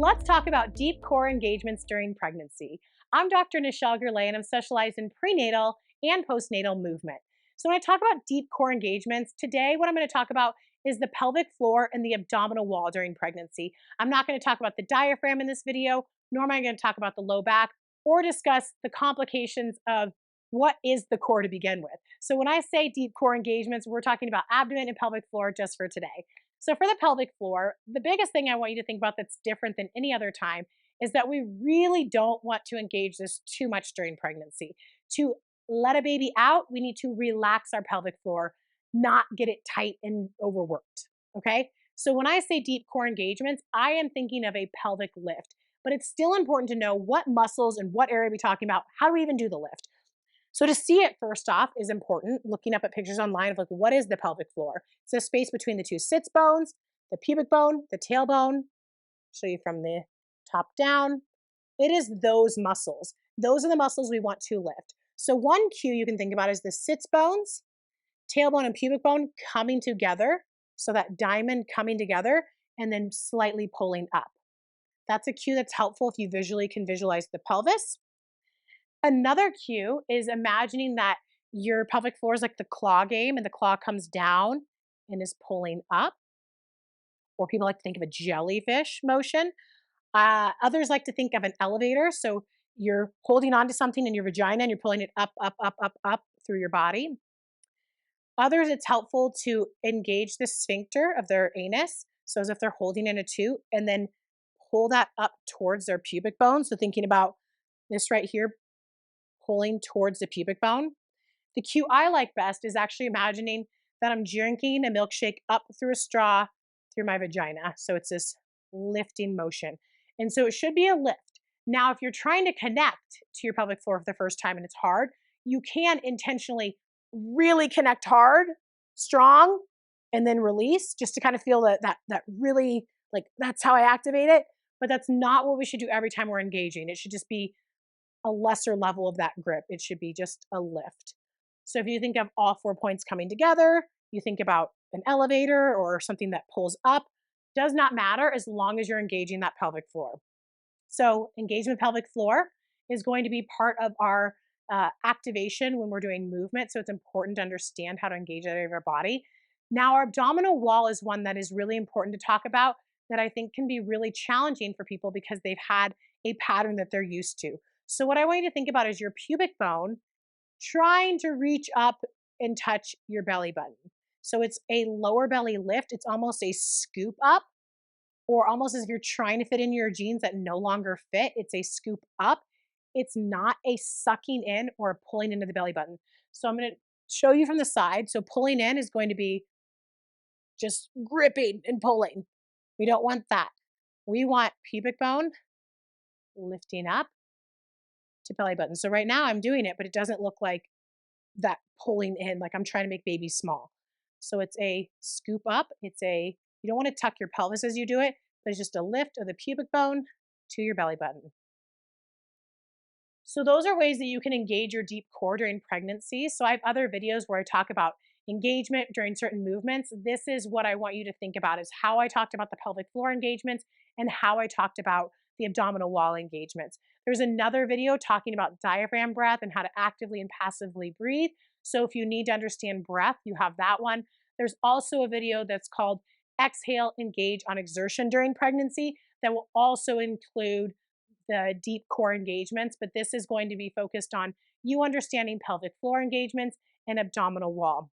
Let's talk about deep core engagements during pregnancy. I'm Dr. Nichelle and I'm specialized in prenatal and postnatal movement. So when I talk about deep core engagements, today what I'm going to talk about is the pelvic floor and the abdominal wall during pregnancy. I'm not going to talk about the diaphragm in this video, nor am I going to talk about the low back or discuss the complications of what is the core to begin with. So when I say deep core engagements, we're talking about abdomen and pelvic floor just for today. So for the pelvic floor, the biggest thing I want you to think about that's different than any other time is that we really don't want to engage this too much during pregnancy. To let a baby out, we need to relax our pelvic floor, not get it tight and overworked, okay? So when I say deep core engagements, I am thinking of a pelvic lift, but it's still important to know what muscles and what area are we talking about, how do we even do the lift? So to see it first off is important, looking up at pictures online of like, what is the pelvic floor? It's the space between the two sits bones, the pubic bone, the tailbone. Show you from the top down. It is those muscles. Those are the muscles we want to lift. So one cue you can think about is the sits bones, tailbone and pubic bone coming together. So that diamond coming together and then slightly pulling up. That's a cue that's helpful if you visually can visualize the pelvis. Another cue is imagining that your pelvic floor is like the claw game and the claw comes down and is pulling up. Or people like to think of a jellyfish motion. Others like to think of an elevator. So you're holding on to something in your vagina and you're pulling it up, up, up, up, up through your body. Others, it's helpful to engage the sphincter of their anus. So as if they're holding in a tube and then pull that up towards their pubic bone. So thinking about this right here, pulling towards the pubic bone. The cue I like best is actually imagining that I'm drinking a milkshake up through a straw through my vagina. So it's this lifting motion. And so it should be a lift. Now, if you're trying to connect to your pelvic floor for the first time and it's hard, you can intentionally really connect hard, strong, and then release just to kind of feel that really, like, that's how I activate it. But that's not what we should do every time we're engaging. It should just be a lesser level of that grip. It should be just a lift. So if you think of all 4 points coming together, you think about an elevator or something that pulls up, does not matter as long as you're engaging that pelvic floor. So engagement pelvic floor is going to be part of our activation when we're doing movement. So it's important to understand how to engage that area of our body. Now, our abdominal wall is one that is really important to talk about that I think can be really challenging for people because they've had a pattern that they're used to. So what I want you to think about is your pubic bone trying to reach up and touch your belly button. So it's a lower belly lift. It's almost a scoop up, or almost as if you're trying to fit in your jeans that no longer fit. It's a scoop up. It's not a sucking in or a pulling into the belly button. So I'm going to show you from the side. So pulling in is going to be just gripping and pulling. We don't want that. We want pubic bone lifting up to belly button. So right now I'm doing it, but it doesn't look like that pulling in, like I'm trying to make babies small. So it's a scoop up. You don't want to tuck your pelvis as you do it, but it's just a lift of the pubic bone to your belly button. So those are ways that you can engage your deep core during pregnancy. So I have other videos where I talk about engagement during certain movements. This is what I want you to think about, is how I talked about the pelvic floor engagements and how I talked about the abdominal wall engagements. There's another video talking about diaphragm breath and how to actively and passively breathe. So if you need to understand breath, you have that one. There's also a video that's called Exhale, Engage on Exertion During Pregnancy that will also include the deep core engagements, but this is going to be focused on you understanding pelvic floor engagements and abdominal wall.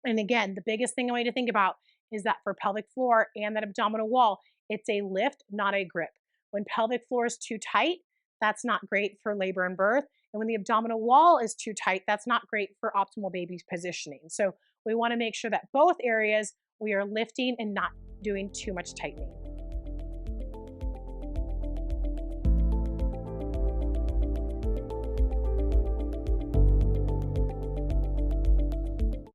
And again, the biggest thing I want you to think about is that for pelvic floor and that abdominal wall, it's a lift, not a grip. When pelvic floor is too tight, that's not great for labor and birth. And when the abdominal wall is too tight, that's not great for optimal baby positioning. So we want to make sure that both areas we are lifting and not doing too much tightening.